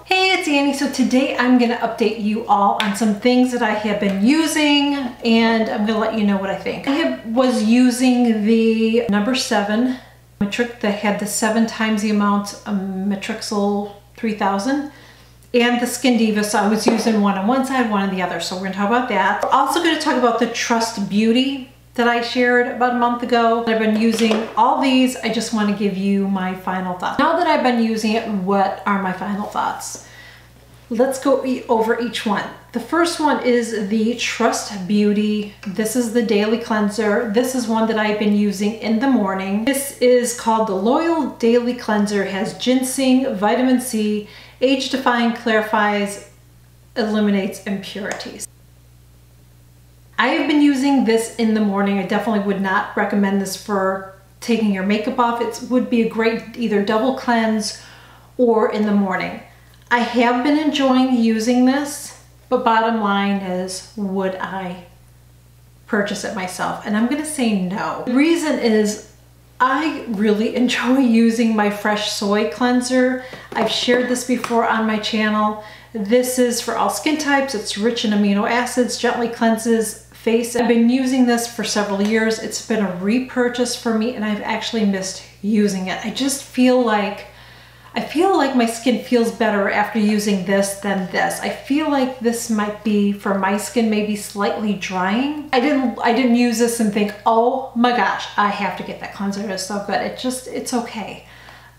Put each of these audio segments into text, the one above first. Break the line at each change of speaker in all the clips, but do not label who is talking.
Hey, it's Annie. So today I'm going to update you all on some things that I have been using, and I'm going to let you know what I think. I was using the number 7 Matrix that had the 7 times the amount of Matrixyl 3000 and the Skin Diva. So I was using one on one side, one on the other. So we're going to talk about that. We're also going to talk about the Trust Beauty that I shared about a month ago. I've been using all these. I just want to give you my final thoughts. Now that I've been using it, what are my final thoughts? Let's go over each one. The first one is the Trust Beauty. This is the daily cleanser. This is one that I've been using in the morning. This is called the Loyal Daily Cleanser. It has ginseng, vitamin C, age-defying, clarifies, eliminates impurities. I have been using this in the morning. I definitely would not recommend this for taking your makeup off. It would be a great either double cleanse or in the morning. I have been enjoying using this, but bottom line is, would I purchase it myself? And I'm gonna say no. The reason is I really enjoy using my Fresh Soy Cleanser. I've shared this before on my channel. This is for all skin types. It's rich in amino acids, gently cleanses face. I've been using this for several years. It's been a repurchase for me and I've actually missed using it. I just feel like my skin feels better after using this than this. I feel like this might be, for my skin, maybe slightly drying. I didn't use this and think, oh my gosh, I have to get that cleanser. It's so good. It's okay.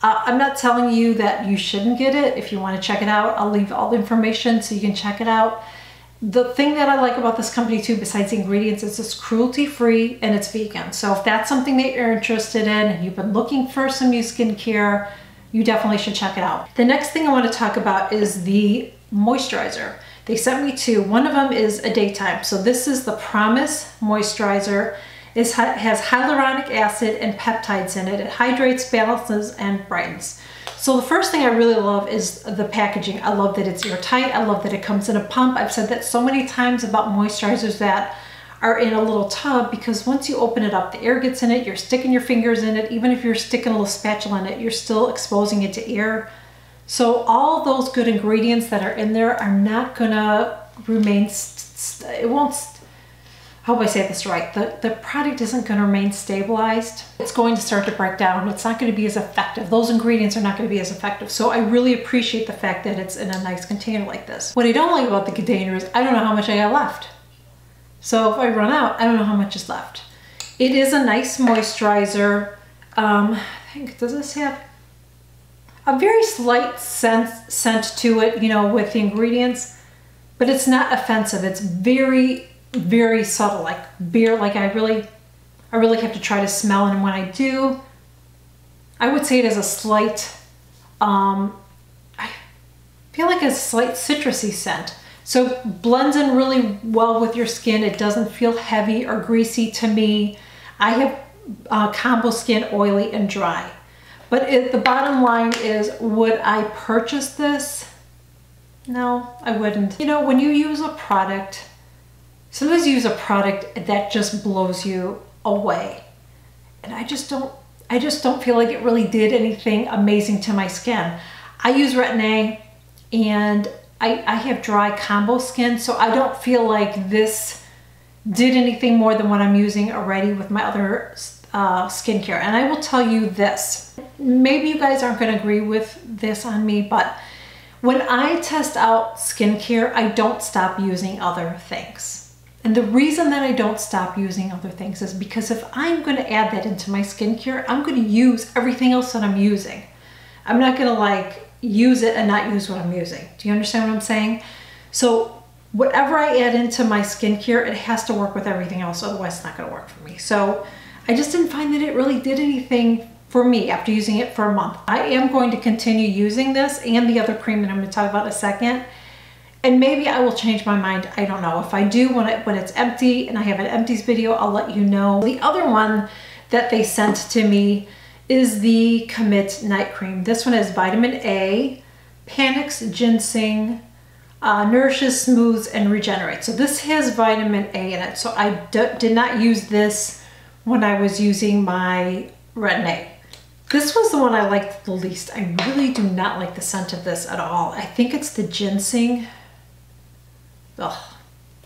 I'm not telling you that you shouldn't get it. If you want to check it out, I'll leave all the information so you can check it out. The thing that I like about this company too, besides the ingredients, is it's cruelty-free and it's vegan. So if that's something that you're interested in and you've been looking for some new skincare, you definitely should check it out. The next thing I want to talk about is the moisturizer. They sent me two. One of them is a daytime. So this is the Promise Moisturizer. It has hyaluronic acid and peptides in it. It hydrates, balances, and brightens. So the first thing I really love is the packaging. I love that it's airtight. I love that it comes in a pump. I've said that so many times about moisturizers that are in a little tub, because once you open it up, the air gets in it, you're sticking your fingers in it. Even if you're sticking a little spatula in it, you're still exposing it to air. So all those good ingredients that are in there are not gonna remain, how do I say this right? The product isn't gonna remain stabilized. It's going to start to break down. It's not gonna be as effective. Those ingredients are not gonna be as effective. So I really appreciate the fact that it's in a nice container like this. What I don't like about the container is I don't know how much I got left. So if I run out, I don't know how much is left. It is a nice moisturizer. I think, does this have a very slight scent to it, you know, with the ingredients, but it's not offensive. It's very, very subtle, like beer. Like I really have to try to smell it, and when I do, I would say it has a slight, I feel like a slight citrusy scent. So blends in really well with your skin. It doesn't feel heavy or greasy to me. I have combo skin, oily and dry. But the bottom line is, would I purchase this? No, I wouldn't. You know, when you use a product, sometimes you use a product that just blows you away. And I just don't feel like it really did anything amazing to my skin. I use RETIN-A and I have dry combo skin, so I don't feel like this did anything more than what I'm using already with my other skincare. And I will tell you this, maybe you guys aren't going to agree with this on me, but when I test out skincare, I don't stop using other things. And the reason that I don't stop using other things is because if I'm going to add that into my skincare, I'm going to use everything else that I'm using. I'm not going to like use it and not use what I'm using. Do you understand what I'm saying? So whatever I add into my skincare, it has to work with everything else, otherwise it's not going to work for me. So I just didn't find that it really did anything for me after using it for a month. I am going to continue using this and the other cream that I'm going to talk about in a second, and maybe I will change my mind. I don't know. If I do, when it's empty and I have an empties video, I'll let you know. The other one that they sent to me is the Commit Night Cream. This one has vitamin A, panics, ginseng, nourishes, smooths, and regenerates. So this has vitamin A in it. So I did not use this when I was using my RETIN-A. This was the one I liked the least. I really do not like the scent of this at all. I think it's the ginseng. Ugh,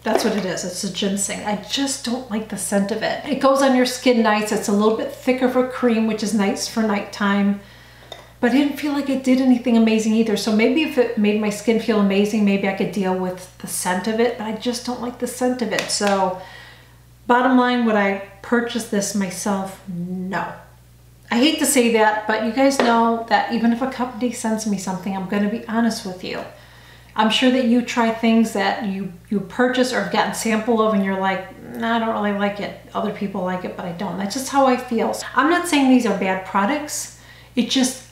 that's what it is. It's the ginseng. I just don't like the scent of it. It goes on your skin nice. It's a little bit thicker of a cream, which is nice for nighttime. But I didn't feel like it did anything amazing either. So maybe if it made my skin feel amazing, maybe I could deal with the scent of it, but I just don't like the scent of it. So bottom line, would I purchase this myself? No. I hate to say that, but you guys know that even if a company sends me something, I'm going to be honest with you. I'm sure that you try things that you purchase or have gotten sample of and you're like, nah, I don't really like it. Other people like it, but I don't. That's just how I feel. I'm not saying these are bad products. It just,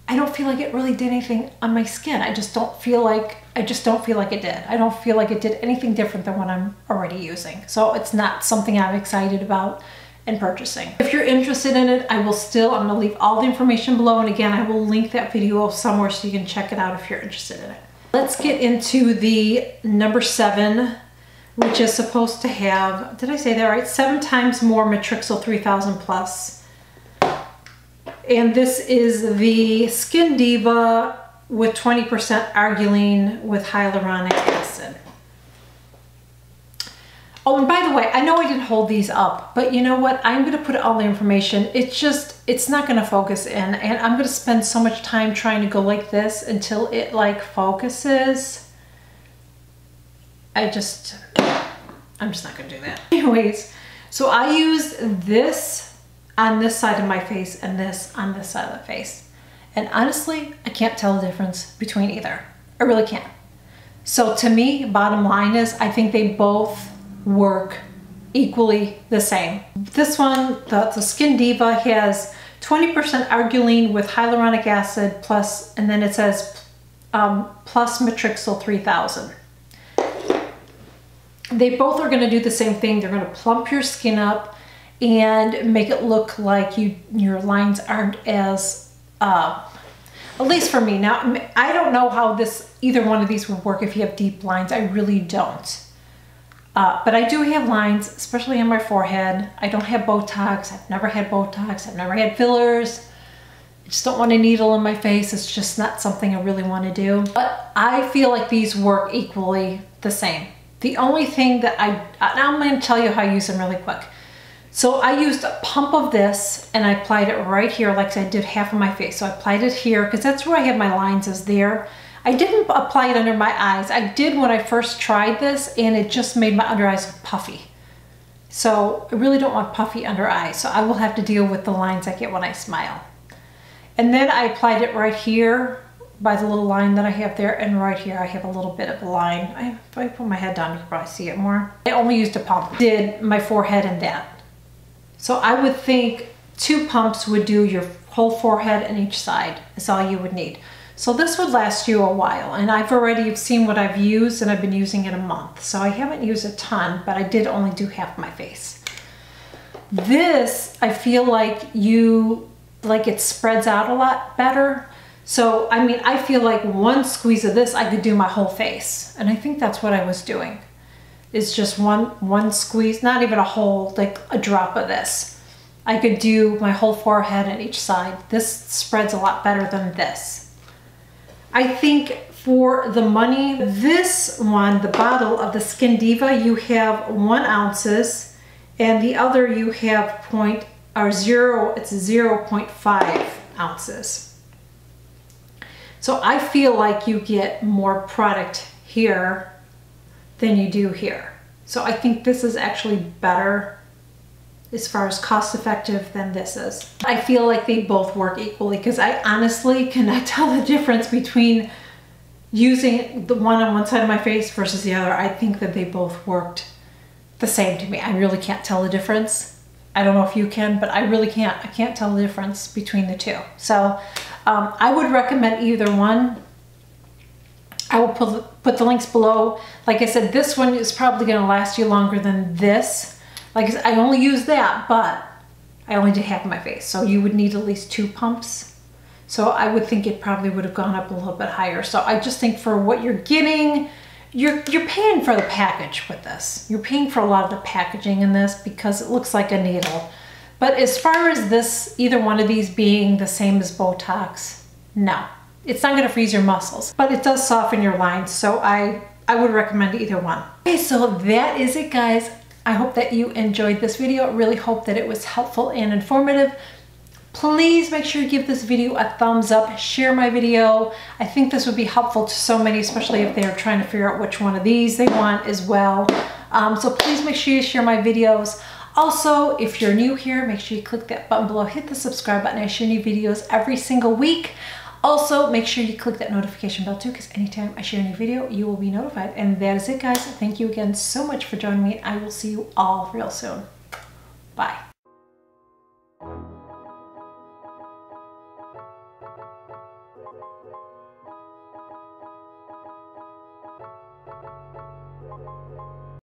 I don't feel like it really did anything on my skin. I just don't feel like it did. I don't feel like it did anything different than what I'm already using. So it's not something I'm excited about and purchasing. If you're interested in it, I'm gonna leave all the information below. And again, I will link that video somewhere so you can check it out if you're interested in it. Let's get into the number 7, which is supposed to have, did I say that right? 7 times more Matrixyl 3000 plus. And this is the Skin Diva with 20% arguline with hyaluronic acid. Oh, and by the way, I know I didn't hold these up, but you know what? I'm going to put all the information. It's not going to focus in, and I'm going to spend so much time trying to go like this until it like focuses. I'm just not going to do that. Anyways, so I use this on this side of my face and this on this side of the face. And honestly, I can't tell the difference between either. I really can't. So to me, bottom line is I think they both work equally the same. This one, the Skin Diva, has 20% arguline with hyaluronic acid plus, and then it says plus Matrixyl 3000. They both are going to do the same thing. They're going to plump your skin up and make it look like your lines aren't as, at least for me. Now, I don't know how either one of these would work if you have deep lines. I really don't. But I do have lines, especially on my forehead. I don't have Botox. I've never had Botox. I've never had fillers. I just don't want a needle in my face. It's just not something I really want to do. But I feel like these work equally the same. The only thing that now I'm going to tell you how I use them really quick. So I used a pump of this and I applied it right here, like I did half of my face. So I applied it here because that's where I have my lines, is there. I didn't apply it under my eyes. I did when I first tried this, and it just made my under eyes puffy. So I really don't want puffy under eyes. So I will have to deal with the lines I get when I smile. And then I applied it right here by the little line that I have there, and right here I have a little bit of a line. If I put my head down, you can probably see it more. I only used a pump. Did my forehead and that. So I would think 2 pumps would do your whole forehead and each side. Is all you would need. So this would last you a while, and I've already seen what I've used, and I've been using it a month. So I haven't used a ton, but I did only do half my face. This, I feel like it spreads out a lot better. So, I mean, I feel like one squeeze of this, I could do my whole face. And I think that's what I was doing. It's just one squeeze, not even a whole, like a drop of this. I could do my whole forehead and each side. This spreads a lot better than this. I think for the money, this one, the bottle of the Skin Diva, you have 1 ounces, and the other you have 0.5 ounces. So I feel like you get more product here than you do here. So I think this is actually better as far as cost effective than this is. I feel like they both work equally because I honestly cannot tell the difference between using the one on one side of my face versus the other. I think that they both worked the same to me. I really can't tell the difference. I don't know if you can, but I really can't. I can't tell the difference between the two. So I would recommend either one. I will put the links below. Like I said, this one is probably going to last you longer than this. Like I said, I only use that, but I only did half of my face. So you would need at least 2 pumps. So I would think it probably would have gone up a little bit higher. So I just think for what you're getting, you're paying for the package with this. You're paying for a lot of the packaging in this because it looks like a needle. But as far as this, either one of these being the same as Botox, no. It's not gonna freeze your muscles, but it does soften your lines, so I would recommend either one. Okay, so that is it, guys. I hope that you enjoyed this video. I really hope that it was helpful and informative. Please make sure you give this video a thumbs up, share my video. I think this would be helpful to so many, especially if they're trying to figure out which one of these they want as well. So please make sure you share my videos. Also, if you're new here, make sure you click that button below, hit the subscribe button. I share new videos every single week. Also, make sure you click that notification bell too, because anytime I share a new video, you will be notified. And that is it, guys. Thank you again so much for joining me. I will see you all real soon. Bye.